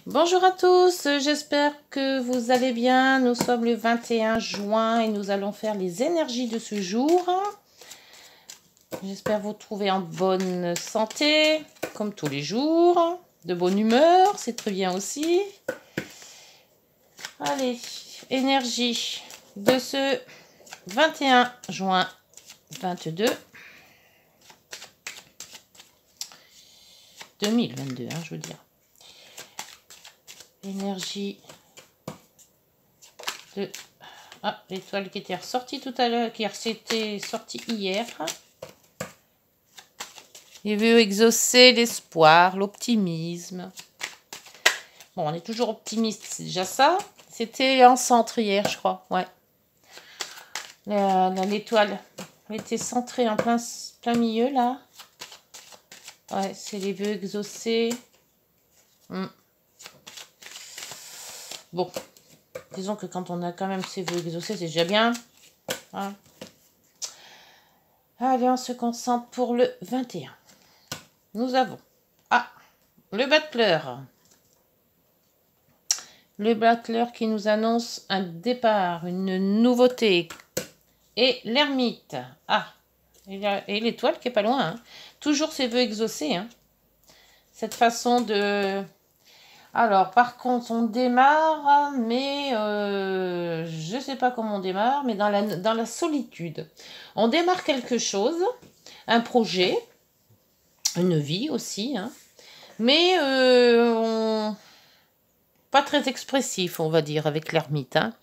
Bonjour à tous, j'espère que vous allez bien. Nous sommes le 21 juin et nous allons faire les énergies de ce jour. J'espère vous trouver en bonne santé, comme tous les jours. De bonne humeur, c'est très bien aussi. Allez, énergie de ce 21 juin 2022. 2022, je veux dire. Énergie de... Ah, l'étoile qui était ressortie tout à l'heure, qui s'était sortie hier. Il veut exaucer l'espoir, l'optimisme. Bon, on est toujours optimiste, c'est déjà ça. C'était en centre hier, je crois, ouais. L'étoile était centrée en plein milieu, là. Ouais, c'est les vœux exaucés. Bon, disons que quand on a quand même ses vœux exaucés, c'est déjà bien. Hein. Allez, on se concentre pour le 21. Nous avons le battleur. Le battleur qui nous annonce un départ, une nouveauté. Et l'ermite. Et l'étoile qui est pas loin. Hein. Toujours ses vœux exaucés. Hein. Cette façon de... Alors, par contre, on démarre, mais je ne sais pas comment on démarre, mais dans la solitude. On démarre quelque chose, un projet, une vie aussi, hein, mais pas très expressif, on va dire, avec l'ermite. Hein.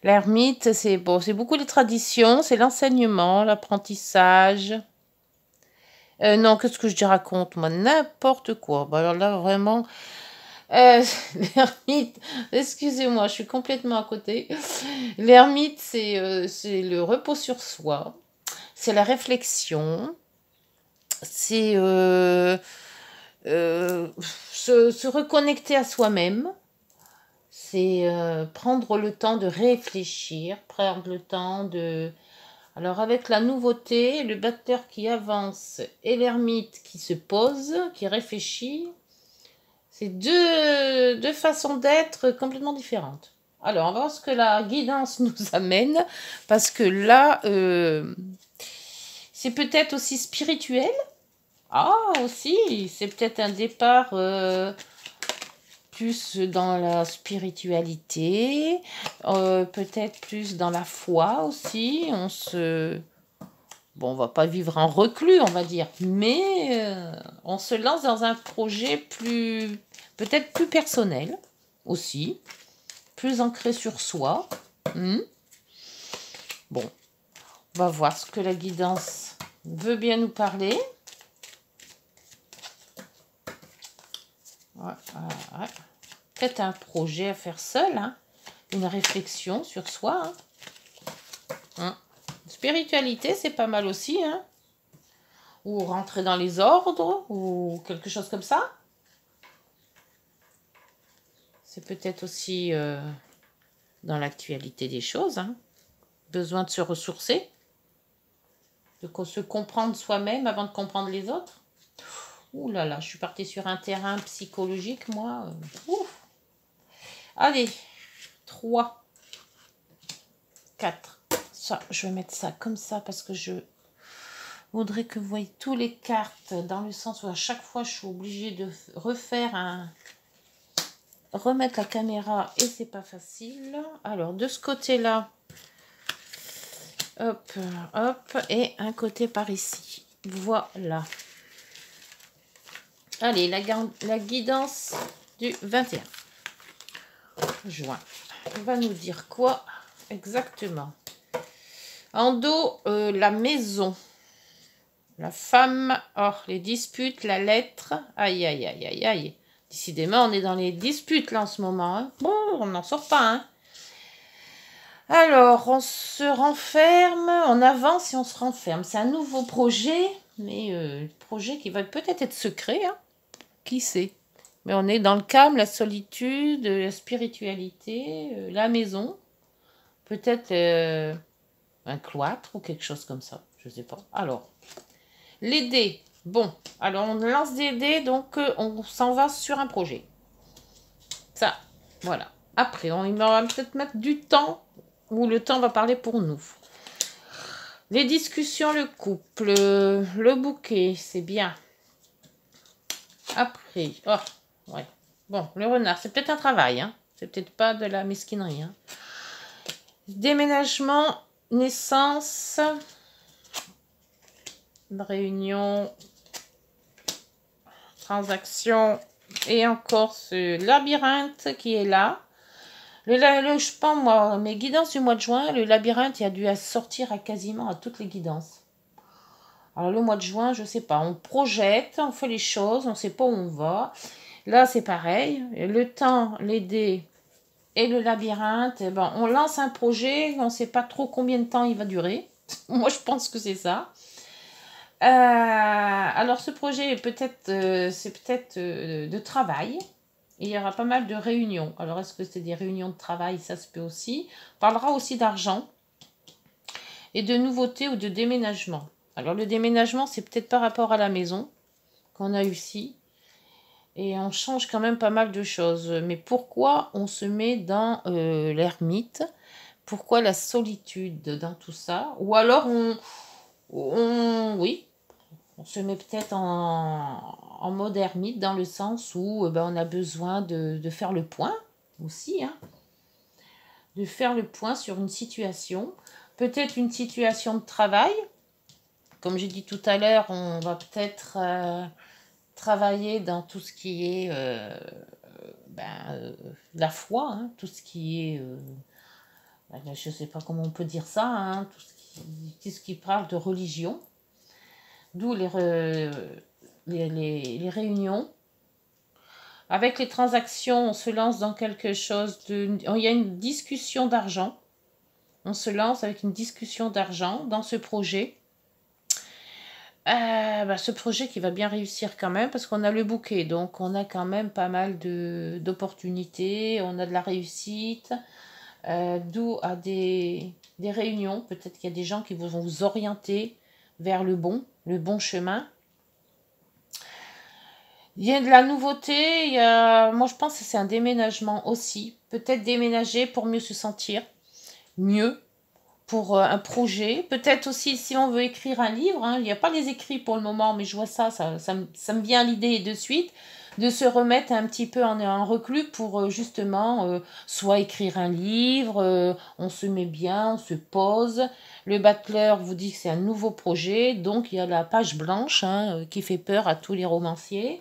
L'ermite, c'est beaucoup les traditions, c'est l'enseignement, l'apprentissage. Non, qu'est-ce que je raconte, moi? N'importe quoi. Bah, alors là, vraiment... l'ermite, excusez-moi, je suis complètement à côté. L'ermite, c'est le repos sur soi, c'est la réflexion, c'est se reconnecter à soi-même, c'est prendre le temps de réfléchir, prendre le temps de... Alors avec la nouveauté, le batteur qui avance et l'ermite qui se pose, qui réfléchit, c'est deux façons d'être complètement différentes. Alors, on va voir ce que la guidance nous amène, parce que là, c'est peut-être aussi spirituel. Aussi, c'est peut-être un départ plus dans la spiritualité, peut-être plus dans la foi aussi. Bon, on va pas vivre en reclus, on va dire, mais on se lance dans un projet peut-être plus personnel aussi, plus ancré sur soi. Bon, on va voir ce que la guidance veut bien nous parler. Ouais. Peut-être un projet à faire seul, hein, une réflexion sur soi. Spiritualité, c'est pas mal aussi, hein. Ou rentrer dans les ordres, ou quelque chose comme ça. C'est peut-être aussi dans l'actualité des choses. Hein. Besoin de se ressourcer, de se comprendre soi-même avant de comprendre les autres. Ouh là là, je suis partie sur un terrain psychologique, moi. Ouf. Allez, 3, 4. Ça, je vais mettre ça comme ça parce que je voudrais que vous voyez tous les cartes dans le sens où à chaque fois je suis obligée de remettre la caméra et c'est pas facile. Alors de ce côté-là, hop, et un côté par ici. Voilà. Allez, la guidance du 21 juin. On va nous dire quoi exactement? En dos, la maison. La femme, les disputes, la lettre. Aïe, aïe, aïe, aïe, aïe. Décidément, on est dans les disputes là en ce moment. Hein. Bon, on n'en sort pas. Hein. Alors, on se renferme, on avance et on se renferme. C'est un nouveau projet, mais projet qui va peut-être être secret. Hein. Qui sait? Mais on est dans le calme, la solitude, la spiritualité, la maison. Peut-être un cloître ou quelque chose comme ça. Je ne sais pas. Alors, les dés. Bon, alors on lance des dés, donc on s'en va sur un projet. Ça, voilà. Après, il va peut-être mettre du temps, où le temps va parler pour nous. Les discussions, le couple, le bouquet, c'est bien. Après, oh, ouais. Bon, le renard, c'est peut-être un travail, hein. C'est peut-être pas de la mesquinerie, hein. Déménagement, naissance, réunion, transaction, et encore ce labyrinthe qui est là. Je pense, moi, mes guidances du mois de juin, le labyrinthe, il a dû sortir à quasiment à toutes les guidances. Alors le mois de juin, je sais pas, on projette, on fait les choses, on sait pas où on va. Là, c'est pareil. Le temps, les dés et le labyrinthe, eh ben, on lance un projet, on sait pas trop combien de temps il va durer. Moi, je pense que c'est ça. Alors ce projet est c'est peut-être de travail. Il y aura pas mal de réunions. Alors est-ce que c'est des réunions de travail? Ça se peut aussi. On parlera aussi d'argent et de nouveautés ou de déménagement. Alors le déménagement, c'est peut-être par rapport à la maison qu'on a ici. Et on change quand même pas mal de choses. Mais pourquoi on se met dans l'ermite? Pourquoi la solitude dans tout ça? Ou alors oui, on se met peut-être en mode ermite dans le sens où on a besoin de faire le point aussi, hein, de faire le point sur une situation, peut-être une situation de travail. Comme j'ai dit tout à l'heure, on va peut-être travailler dans tout ce qui est la foi, hein, tout ce qui est, je ne sais pas comment on peut dire ça, hein, tout ce qui parle de religion. D'où les réunions. Avec les transactions, on se lance dans quelque chose il y a une discussion d'argent. On se lance avec une discussion d'argent dans ce projet. Ce projet qui va bien réussir quand même parce qu'on a le bouquet. Donc on a quand même pas mal d'opportunités. On a de la réussite. D'où à des réunions. Peut-être qu'il y a des gens qui vont vous orienter vers le bon chemin. Il y a de la nouveauté, moi je pense que c'est un déménagement aussi. Peut-être déménager pour mieux se sentir, mieux pour un projet. Peut-être aussi si on veut écrire un livre, hein. Il n'y a pas les écrits pour le moment, mais je vois ça me vient à l'idée de suite, de se remettre un petit peu en reclus pour justement soit écrire un livre, on se met bien, on se pose. Le battleur vous dit que c'est un nouveau projet, donc il y a la page blanche, hein, qui fait peur à tous les romanciers.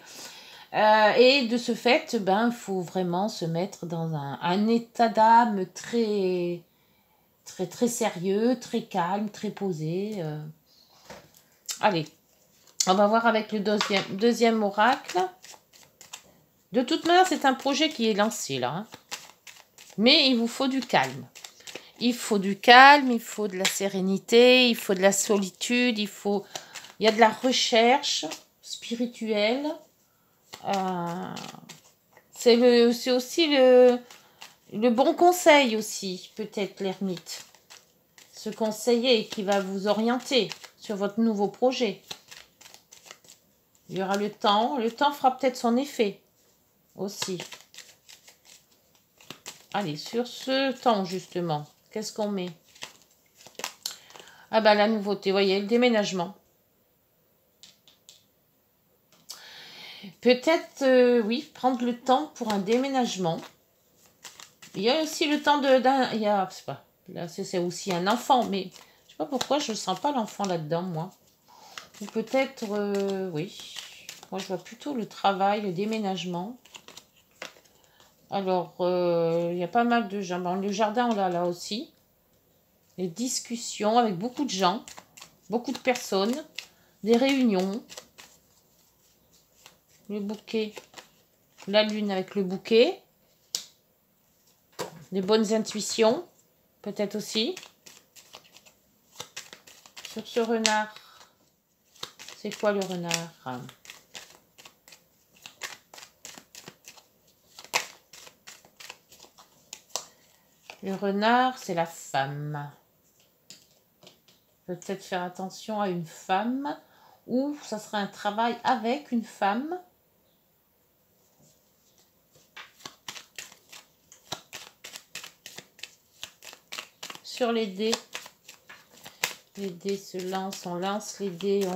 Et de ce fait, il faut vraiment se mettre dans un état d'âme très, très, très sérieux, très calme, très posé. Allez, on va voir avec le deuxième oracle. De toute manière, c'est un projet qui est lancé là, hein. Mais il vous faut du calme. Il faut du calme, il faut de la sérénité, il faut de la solitude, il y a de la recherche spirituelle. C'est aussi le bon conseil aussi, peut-être l'ermite. Ce conseiller qui va vous orienter sur votre nouveau projet. Il y aura le temps fera peut-être son effet aussi. Allez, sur ce temps justement, qu'est-ce qu'on met? Ah la nouveauté, vous voyez, le déménagement. Peut-être, oui, prendre le temps pour un déménagement. Il y a aussi le temps là, c'est aussi un enfant, mais je sais pas pourquoi je ne sens pas l'enfant là-dedans, moi. Ou peut-être, oui. Moi, je vois plutôt le travail, le déménagement. Alors, il y a pas mal de gens. Le jardin, on l'a là aussi. Les discussions avec beaucoup de gens, beaucoup de personnes, des réunions. Le bouquet, la lune avec le bouquet. Des bonnes intuitions, peut-être aussi. Sur ce renard, c'est quoi le renard? Le renard, c'est la femme. Peut-être faire attention à une femme ou ça sera un travail avec une femme. sur les dés. Les dés se lancent, on lance les dés,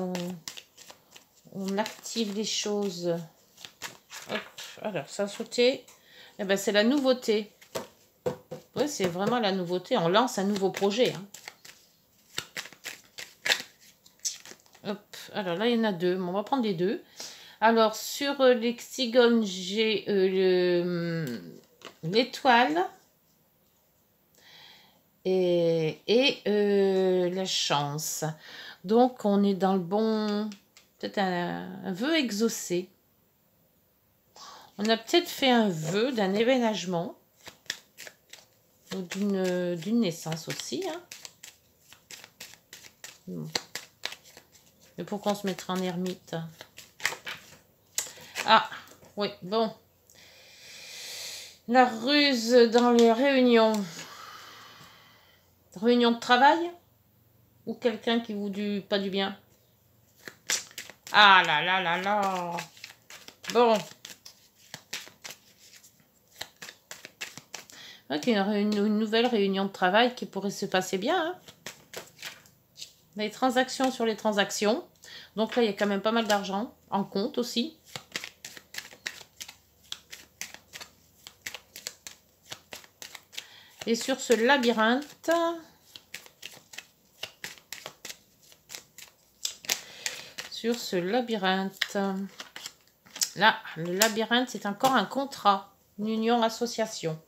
on active les choses. Hop, alors ça a sauté. Eh ben, c'est la nouveauté. Oui, c'est vraiment la nouveauté. On lance un nouveau projet. Hein. Hop, alors là, il y en a deux. Bon, on va prendre les deux. Alors, sur l'hexagone, j'ai l'étoile et la chance. Donc, on est dans le bon... Peut-être un vœu exaucé. On a peut-être fait un vœu d'un déménagement. Ou d'une naissance aussi. Hein. Mais pourquoi on se mettrait en ermite? Ah, oui, bon. La ruse dans les réunions. Réunion de travail? Ou quelqu'un qui vous dit pas du bien? Ah là là là là. Bon. Ok, une nouvelle réunion de travail qui pourrait se passer bien. Hein. Les transactions sur les transactions. Donc là, il y a quand même pas mal d'argent en compte aussi. Et sur ce labyrinthe, là, le labyrinthe, c'est encore un contrat, une union association.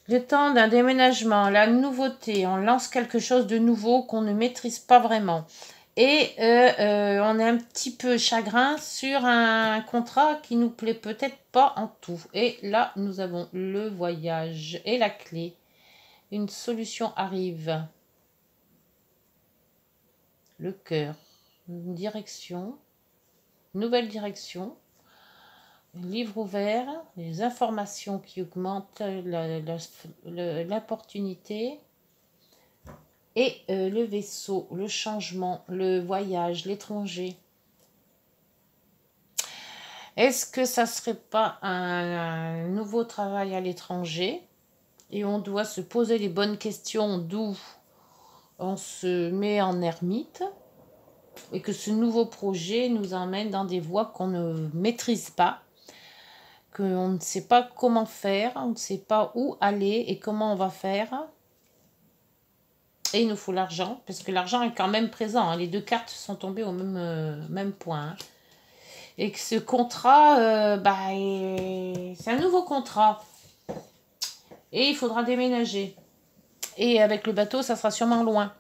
Le temps d'un déménagement, la nouveauté, on lance quelque chose de nouveau qu'on ne maîtrise pas vraiment. Et on est un petit peu chagrin sur un contrat qui nous plaît peut-être pas en tout. Et là, nous avons le voyage et la clé. Une solution arrive. Le cœur. Une direction. Nouvelle direction. Un livre ouvert. Les informations qui augmentent l'opportunité. Et le vaisseau, le changement, le voyage, l'étranger. Est-ce que ça serait pas un nouveau travail à l'étranger? Et on doit se poser les bonnes questions d'où on se met en ermite. Et que ce nouveau projet nous emmène dans des voies qu'on ne maîtrise pas. Qu'on ne sait pas comment faire, on ne sait pas où aller et comment on va faire. Et il nous faut l'argent, parce que l'argent est quand même présent. Hein. Les deux cartes sont tombées au même point. Hein. Et que ce contrat, c'est un nouveau contrat. Et il faudra déménager. Et avec le bateau, ça sera sûrement loin.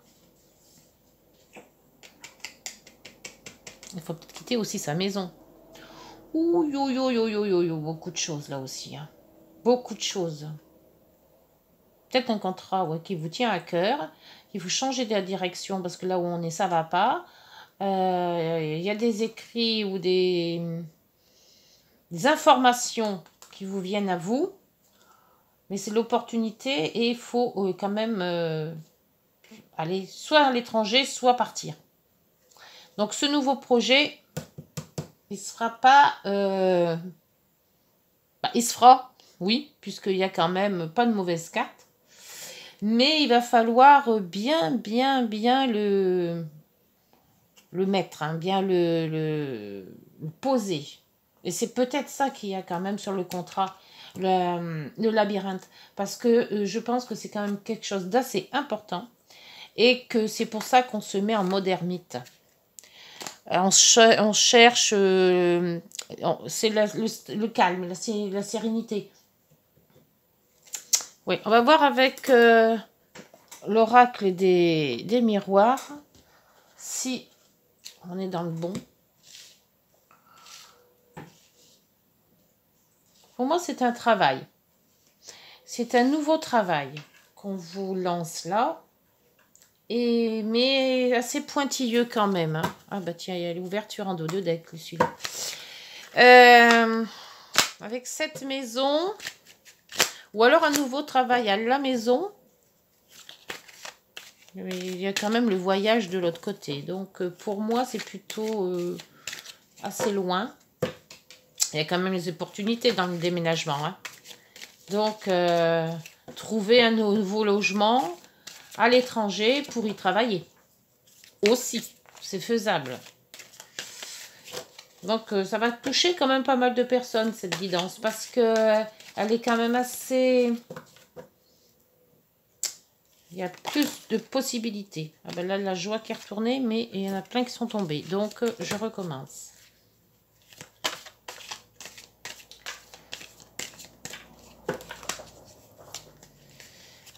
Il faut peut-être quitter aussi sa maison. Ouh, beaucoup de choses là aussi. Hein. Beaucoup de choses. Peut-être un contrat qui vous tient à cœur. Il faut changer de la direction parce que là où on est, ça va pas. Il y a des écrits ou des informations qui vous viennent à vous. Mais c'est l'opportunité et il faut quand même aller soit à l'étranger, soit partir. Donc ce nouveau projet, il sera pas... il se fera, oui, puisqu'il n'y a quand même pas de mauvaise carte. Mais il va falloir bien le mettre, hein, bien le poser. Et c'est peut-être ça qu'il y a quand même sur le contrat, le labyrinthe. Parce que je pense que c'est quand même quelque chose d'assez important. Et que c'est pour ça qu'on se met en mode ermite. On cherche... c'est le calme, la sérénité. Oui, on va voir avec l'oracle des miroirs si on est dans le bon. Pour moi, c'est un travail. C'est un nouveau travail qu'on vous lance là. Mais assez pointilleux quand même. Hein. Ah bah tiens, il y a l'ouverture en dos-deux deck, celui-là. Avec cette maison... Ou alors un nouveau travail à la maison. Mais il y a quand même le voyage de l'autre côté. Donc pour moi, c'est plutôt assez loin. Il y a quand même les opportunités dans le déménagement. Hein. Donc trouver un nouveau logement. à l'étranger pour y travailler. Aussi, c'est faisable. Donc, ça va toucher quand même pas mal de personnes, cette guidance, parce que elle est quand même assez... Il y a plus de possibilités. Ah ben là, la joie qui est retournée, mais il y en a plein qui sont tombés. Donc, je recommence.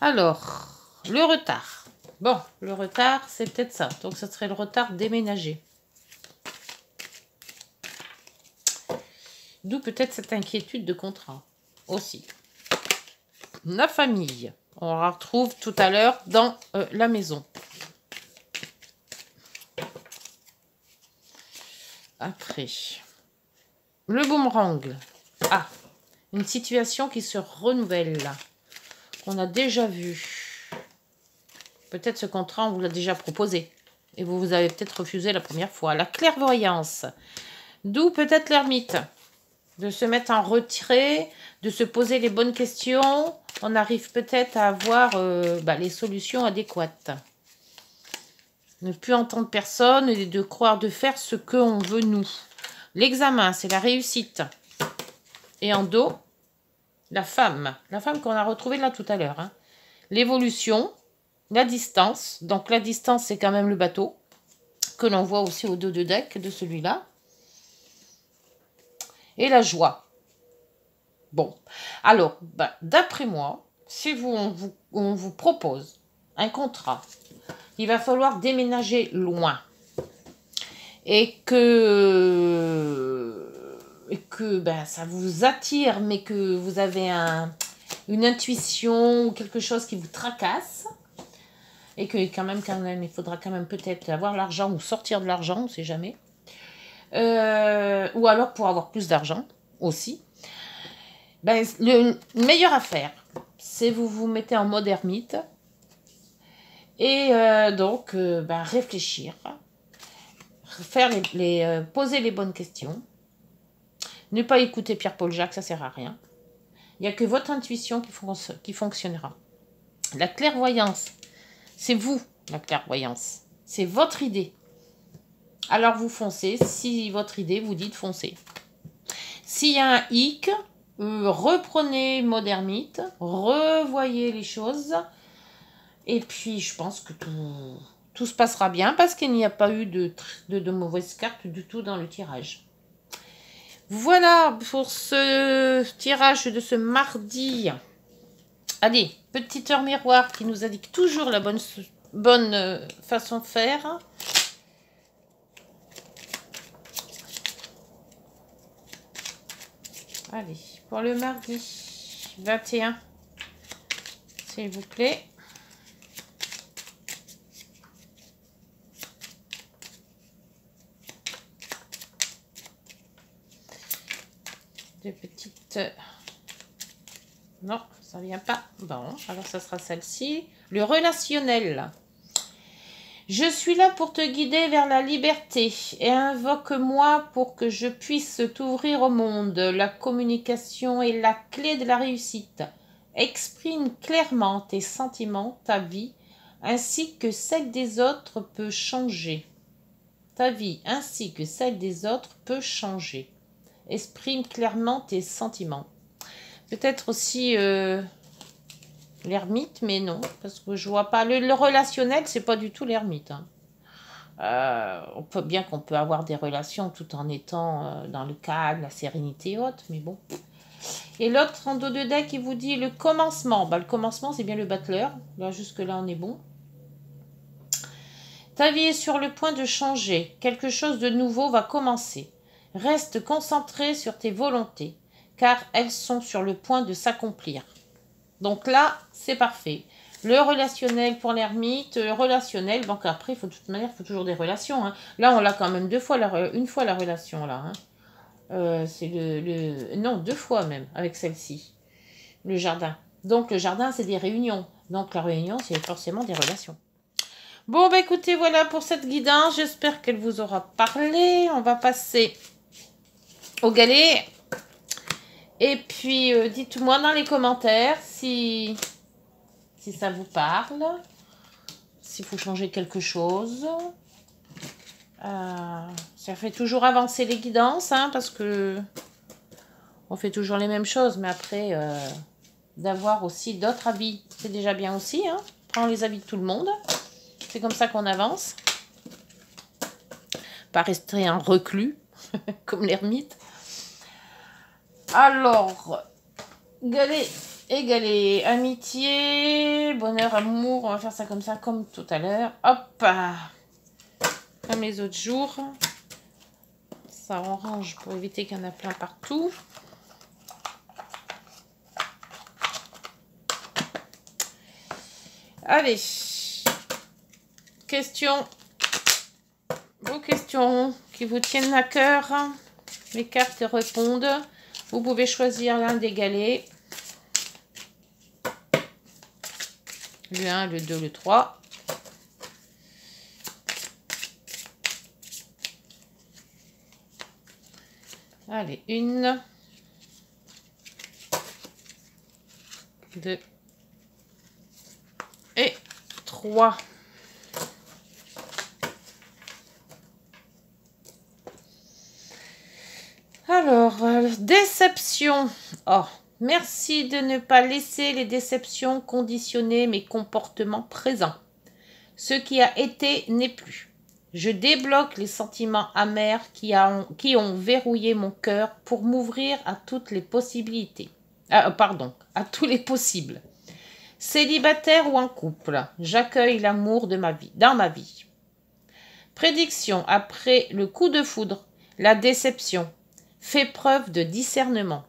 Alors, le retard. Bon, le retard, c'est peut-être ça. Donc, ça serait le retard déménager. D'où peut-être cette inquiétude de contrat aussi. La famille. On la retrouve tout à l'heure dans la maison. Après, le boomerang. Ah, une situation qui se renouvelle. On a déjà vu. Peut-être ce contrat, on vous l'a déjà proposé. Et vous avez peut-être refusé la première fois. La clairvoyance. D'où peut-être l'ermite. De se mettre en retrait, de se poser les bonnes questions. On arrive peut-être à avoir les solutions adéquates. Ne plus entendre personne et de croire de faire ce qu'on veut nous. L'examen, c'est la réussite. Et en dos, la femme. La femme qu'on a retrouvée là tout à l'heure. Hein. L'évolution, la distance. Donc la distance, c'est quand même le bateau. Que l'on voit aussi au dos de deck de celui-là. Et la joie. Bon, alors, d'après moi, si on vous propose un contrat, il va falloir déménager loin. Et que ça vous attire, mais que vous avez une intuition ou quelque chose qui vous tracasse. Et que quand même, il faudra quand même peut-être avoir l'argent ou sortir de l'argent, on ne sait jamais. Ou alors pour avoir plus d'argent aussi. Le meilleure affaire, c'est vous mettez en mode ermite et réfléchir, faire poser les bonnes questions, ne pas écouter Pierre-Paul Jacques, ça sert à rien. Il n'y a que votre intuition qui fonctionnera. La clairvoyance, c'est vous, la clairvoyance, c'est votre idée. Alors vous foncez, si votre idée vous dit de foncer. S'il y a un hic, reprenez mode ermite, revoyez les choses et puis je pense que tout se passera bien parce qu'il n'y a pas eu de mauvaises cartes du tout dans le tirage. Voilà pour ce tirage de ce mardi. Allez, petite heure miroir qui nous indique toujours la bonne façon de faire. Allez, pour le mardi 21, s'il vous plaît. Des petites... Non, ça vient pas. Bon, alors ça sera celle-ci. Le relationnel. Je suis là pour te guider vers la liberté et invoque-moi pour que je puisse t'ouvrir au monde. La communication est la clé de la réussite. Exprime clairement tes sentiments, ta vie, ainsi que celle des autres peut changer. Ta vie ainsi que celle des autres peut changer. Exprime clairement tes sentiments. Peut-être aussi... l'ermite, mais non, parce que je vois pas. Le relationnel, c'est pas du tout l'ermite. Hein. On peut bien qu'on peut avoir des relations tout en étant dans le calme, la sérénité et autres, mais bon. Et l'autre en dos de deck, il vous dit le commencement. Le commencement, c'est bien le battleur. Là, jusque-là, on est bon. Ta vie est sur le point de changer. Quelque chose de nouveau va commencer. Reste concentré sur tes volontés, car elles sont sur le point de s'accomplir. Donc là, c'est parfait. Le relationnel pour l'ermite, le relationnel, donc après, de toute manière, il faut toujours des relations. Hein. Là, on l'a quand même une fois la relation, là. Hein. C'est non, 2 fois même, avec celle-ci. Le jardin. Donc, le jardin, c'est des réunions. Donc, la réunion, c'est forcément des relations. Bon, écoutez, voilà pour cette guidance. J'espère qu'elle vous aura parlé. On va passer au galet. Et puis, dites-moi dans les commentaires si ça vous parle. s'il faut changer quelque chose. Ça fait toujours avancer les guidances, hein, parce que on fait toujours les mêmes choses, mais après, d'avoir aussi d'autres avis, c'est déjà bien aussi. Hein. Prends les avis de tout le monde. C'est comme ça qu'on avance. Pas rester un reclus, comme l'ermite. Alors, égaler, amitié, bonheur, amour. On va faire ça, comme tout à l'heure. Hop, comme les autres jours. Ça on range pour éviter qu'il y en a plein partout. Allez, questions. Vos questions qui vous tiennent à cœur. Les cartes répondent. Vous pouvez choisir l'un des galets. Le 1, le 2, le 3. Allez, 1, 2 et 3. Alors, déception. Oh, merci de ne pas laisser les déceptions conditionner mes comportements présents. Ce qui a été n'est plus. Je débloque les sentiments amers qui ont verrouillé mon cœur pour m'ouvrir à toutes les possibilités. À tous les possibles. Célibataire ou en couple, j'accueille l'amour de ma vie, dans ma vie. Prédiction, après le coup de foudre, la déception, fait preuve de discernement.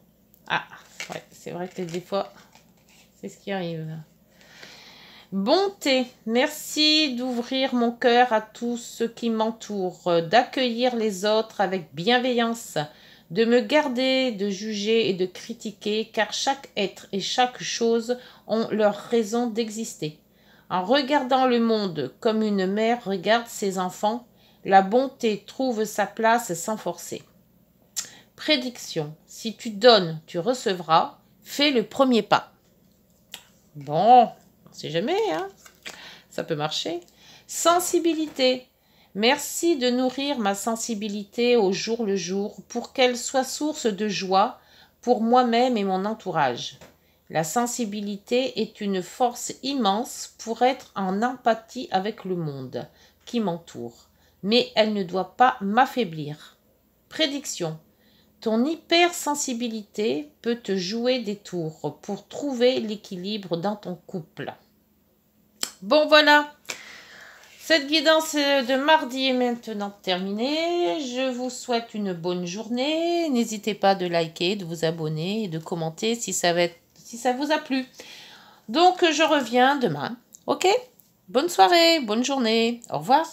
Ah, ouais, c'est vrai que des fois, c'est ce qui arrive. Bonté, merci d'ouvrir mon cœur à tout ce qui m'entoure, d'accueillir les autres avec bienveillance, de me garder de juger et de critiquer, car chaque être et chaque chose ont leur raison d'exister. En regardant le monde comme une mère regarde ses enfants, la bonté trouve sa place sans forcer. Prédiction, si tu donnes, tu recevras, fais le premier pas. Bon, on ne sait jamais, hein, ça peut marcher. Sensibilité. Merci de nourrir ma sensibilité au jour le jour pour qu'elle soit source de joie pour moi-même et mon entourage. La sensibilité est une force immense pour être en empathie avec le monde qui m'entoure, mais elle ne doit pas m'affaiblir. Prédiction. Ton hypersensibilité peut te jouer des tours pour trouver l'équilibre dans ton couple. Bon, voilà. Cette guidance de mardi est maintenant terminée. Je vous souhaite une bonne journée. N'hésitez pas de liker, de vous abonner et de commenter si ça vous a plu. Donc, je reviens demain. Ok ? Bonne soirée, bonne journée. Au revoir.